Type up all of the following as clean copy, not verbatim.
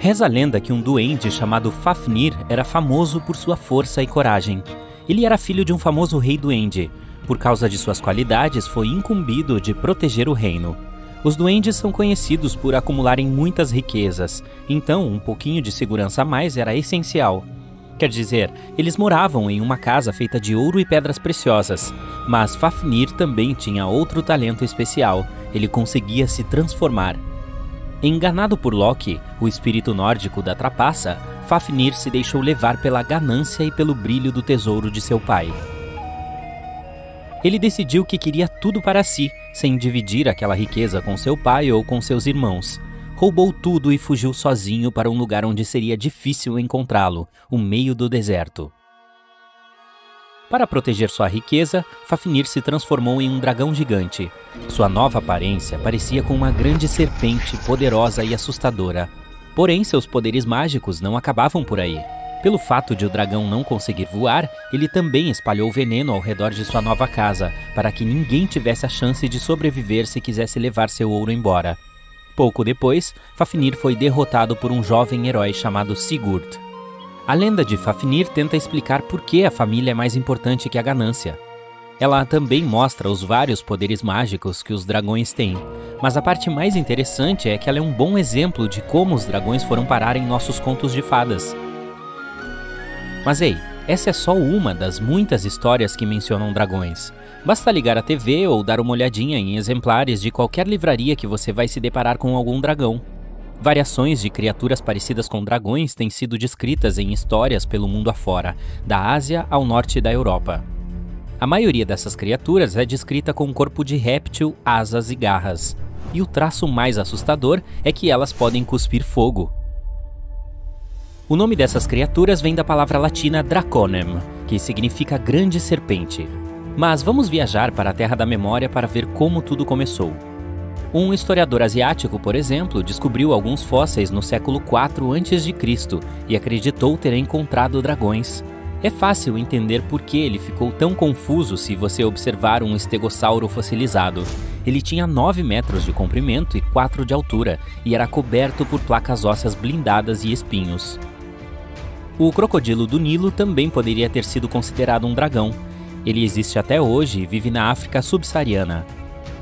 Reza a lenda que um duende chamado Fafnir era famoso por sua força e coragem. Ele era filho de um famoso rei duende. Por causa de suas qualidades, foi incumbido de proteger o reino. Os duendes são conhecidos por acumularem muitas riquezas, então um pouquinho de segurança a mais era essencial. Quer dizer, eles moravam em uma casa feita de ouro e pedras preciosas, mas Fafnir também tinha outro talento especial: ele conseguia se transformar. Enganado por Loki, o espírito nórdico da trapaça, Fafnir se deixou levar pela ganância e pelo brilho do tesouro de seu pai. Ele decidiu que queria tudo para si, sem dividir aquela riqueza com seu pai ou com seus irmãos. Roubou tudo e fugiu sozinho para um lugar onde seria difícil encontrá-lo, o meio do deserto. Para proteger sua riqueza, Fafnir se transformou em um dragão gigante. Sua nova aparência parecia com uma grande serpente poderosa e assustadora. Porém, seus poderes mágicos não acabavam por aí. Pelo fato de o dragão não conseguir voar, ele também espalhou veneno ao redor de sua nova casa, para que ninguém tivesse a chance de sobreviver se quisesse levar seu ouro embora. Pouco depois, Fafnir foi derrotado por um jovem herói chamado Sigurd. A lenda de Fafnir tenta explicar por que a família é mais importante que a ganância. Ela também mostra os vários poderes mágicos que os dragões têm, mas a parte mais interessante é que ela é um bom exemplo de como os dragões foram parar em nossos contos de fadas. Mas ei, essa é só uma das muitas histórias que mencionam dragões. Basta ligar a TV ou dar uma olhadinha em exemplares de qualquer livraria que você vai se deparar com algum dragão. Variações de criaturas parecidas com dragões têm sido descritas em histórias pelo mundo afora, da Ásia ao norte da Europa. A maioria dessas criaturas é descrita com um corpo de réptil, asas e garras. E o traço mais assustador é que elas podem cuspir fogo. O nome dessas criaturas vem da palavra latina Draconem, que significa grande serpente. Mas vamos viajar para a Terra da Memória para ver como tudo começou. Um historiador asiático, por exemplo, descobriu alguns fósseis no século IV a.C. e acreditou ter encontrado dragões. É fácil entender por que ele ficou tão confuso se você observar um estegossauro fossilizado. Ele tinha 9 metros de comprimento e 4 de altura, e era coberto por placas ósseas blindadas e espinhos. O crocodilo do Nilo também poderia ter sido considerado um dragão. Ele existe até hoje e vive na África subsaariana.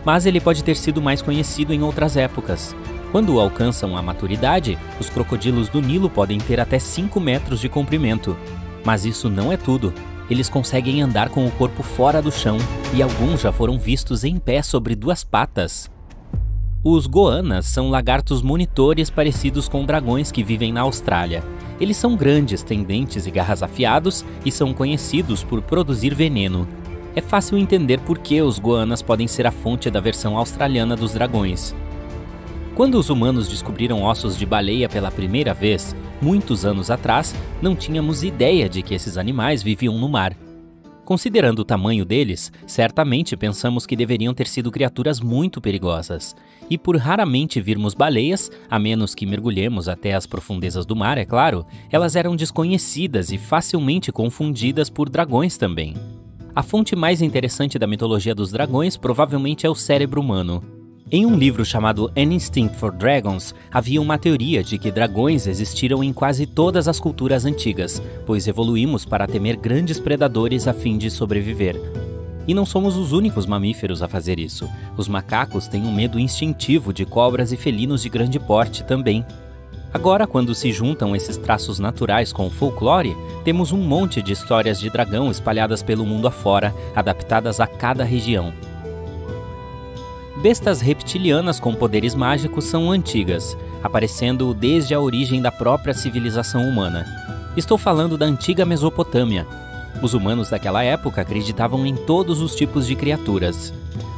Mas ele pode ter sido mais conhecido em outras épocas. Quando alcançam a maturidade, os crocodilos do Nilo podem ter até 5 metros de comprimento. Mas isso não é tudo. Eles conseguem andar com o corpo fora do chão, e alguns já foram vistos em pé sobre 2 patas. Os goanas são lagartos monitores parecidos com dragões que vivem na Austrália. Eles são grandes, têm dentes e garras afiados e são conhecidos por produzir veneno. É fácil entender por que os goanas podem ser a fonte da versão australiana dos dragões. Quando os humanos descobriram ossos de baleia pela primeira vez, muitos anos atrás, não tínhamos ideia de que esses animais viviam no mar. Considerando o tamanho deles, certamente pensamos que deveriam ter sido criaturas muito perigosas. E por raramente virmos baleias, a menos que mergulhemos até as profundezas do mar, é claro, elas eram desconhecidas e facilmente confundidas por dragões também. A fonte mais interessante da mitologia dos dragões provavelmente é o cérebro humano. Em um livro chamado An Instinct for Dragons, havia uma teoria de que dragões existiram em quase todas as culturas antigas, pois evoluímos para temer grandes predadores a fim de sobreviver. E não somos os únicos mamíferos a fazer isso. Os macacos têm um medo instintivo de cobras e felinos de grande porte também. Agora, quando se juntam esses traços naturais com o folclore, temos um monte de histórias de dragão espalhadas pelo mundo afora, adaptadas a cada região. Bestas reptilianas com poderes mágicos são antigas, aparecendo desde a origem da própria civilização humana. Estou falando da antiga Mesopotâmia. Os humanos daquela época acreditavam em todos os tipos de criaturas.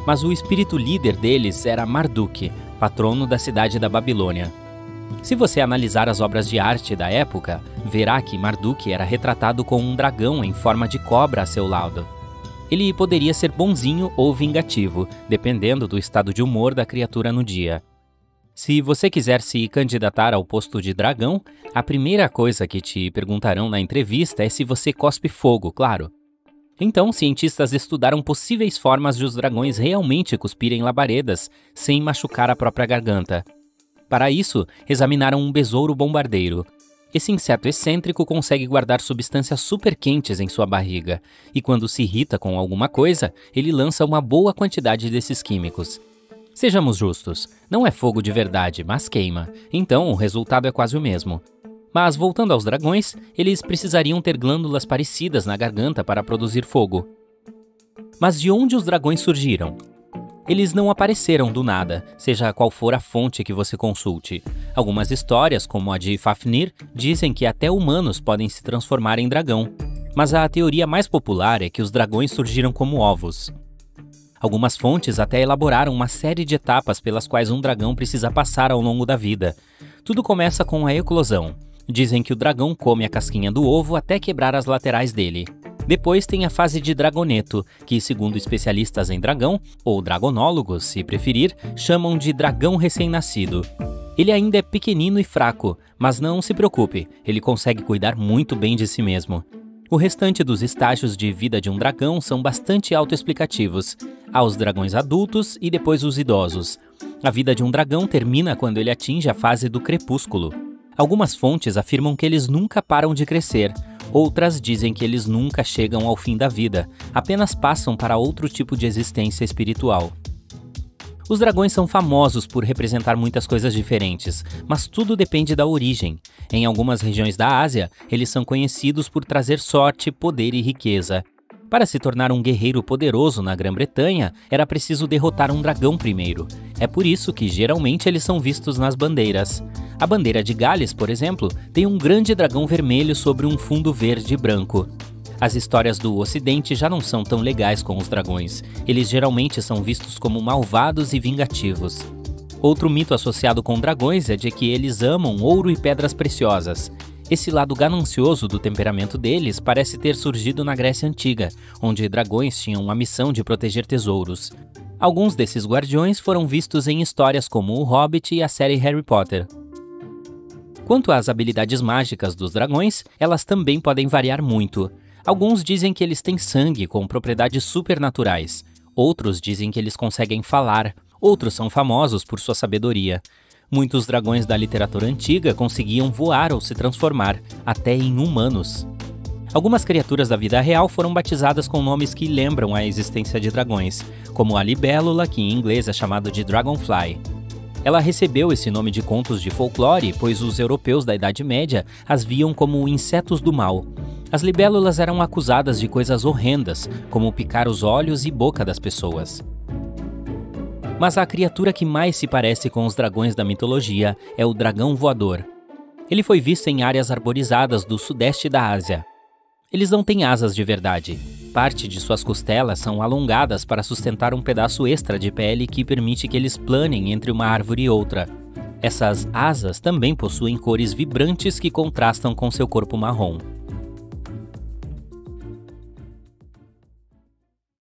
Mas o espírito líder deles era Marduk, patrono da cidade da Babilônia. Se você analisar as obras de arte da época, verá que Marduk era retratado com um dragão em forma de cobra a seu lado. Ele poderia ser bonzinho ou vingativo, dependendo do estado de humor da criatura no dia. Se você quiser se candidatar ao posto de dragão, a primeira coisa que te perguntarão na entrevista é se você cospe fogo, claro. Então, cientistas estudaram possíveis formas de os dragões realmente cuspirem labaredas sem machucar a própria garganta. Para isso, examinaram um besouro bombardeiro. Esse inseto excêntrico consegue guardar substâncias super quentes em sua barriga, e quando se irrita com alguma coisa, ele lança uma boa quantidade desses químicos. Sejamos justos, não é fogo de verdade, mas queima, então o resultado é quase o mesmo. Mas voltando aos dragões, eles precisariam ter glândulas parecidas na garganta para produzir fogo. Mas de onde os dragões surgiram? Eles não apareceram do nada, seja qual for a fonte que você consulte. Algumas histórias, como a de Fafnir, dizem que até humanos podem se transformar em dragão. Mas a teoria mais popular é que os dragões surgiram como ovos. Algumas fontes até elaboraram uma série de etapas pelas quais um dragão precisa passar ao longo da vida. Tudo começa com a eclosão. Dizem que o dragão come a casquinha do ovo até quebrar as laterais dele. Depois tem a fase de dragoneto, que, segundo especialistas em dragão, ou dragonólogos, se preferir, chamam de dragão recém-nascido. Ele ainda é pequenino e fraco, mas não se preocupe, ele consegue cuidar muito bem de si mesmo. O restante dos estágios de vida de um dragão são bastante autoexplicativos. Há os dragões adultos e depois os idosos. A vida de um dragão termina quando ele atinge a fase do crepúsculo. Algumas fontes afirmam que eles nunca param de crescer. Outras dizem que eles nunca chegam ao fim da vida, apenas passam para outro tipo de existência espiritual. Os dragões são famosos por representar muitas coisas diferentes, mas tudo depende da origem. Em algumas regiões da Ásia, eles são conhecidos por trazer sorte, poder e riqueza. Para se tornar um guerreiro poderoso na Grã-Bretanha, era preciso derrotar um dragão primeiro. É por isso que geralmente eles são vistos nas bandeiras. A bandeira de Gales, por exemplo, tem um grande dragão vermelho sobre um fundo verde e branco. As histórias do Ocidente já não são tão legais com os dragões. Eles geralmente são vistos como malvados e vingativos. Outro mito associado com dragões é de que eles amam ouro e pedras preciosas. Esse lado ganancioso do temperamento deles parece ter surgido na Grécia Antiga, onde dragões tinham a missão de proteger tesouros. Alguns desses guardiões foram vistos em histórias como O Hobbit e a série Harry Potter. Quanto às habilidades mágicas dos dragões, elas também podem variar muito. Alguns dizem que eles têm sangue com propriedades supernaturais. Outros dizem que eles conseguem falar. Outros são famosos por sua sabedoria. Muitos dragões da literatura antiga conseguiam voar ou se transformar, até em humanos. Algumas criaturas da vida real foram batizadas com nomes que lembram a existência de dragões, como a libélula, que em inglês é chamado de dragonfly. Ela recebeu esse nome de contos de folclore, pois os europeus da Idade Média as viam como insetos do mal. As libélulas eram acusadas de coisas horrendas, como picar os olhos e boca das pessoas. Mas a criatura que mais se parece com os dragões da mitologia é o dragão voador. Ele foi visto em áreas arborizadas do sudeste da Ásia. Eles não têm asas de verdade. Parte de suas costelas são alongadas para sustentar um pedaço extra de pele que permite que eles planem entre uma árvore e outra. Essas asas também possuem cores vibrantes que contrastam com seu corpo marrom.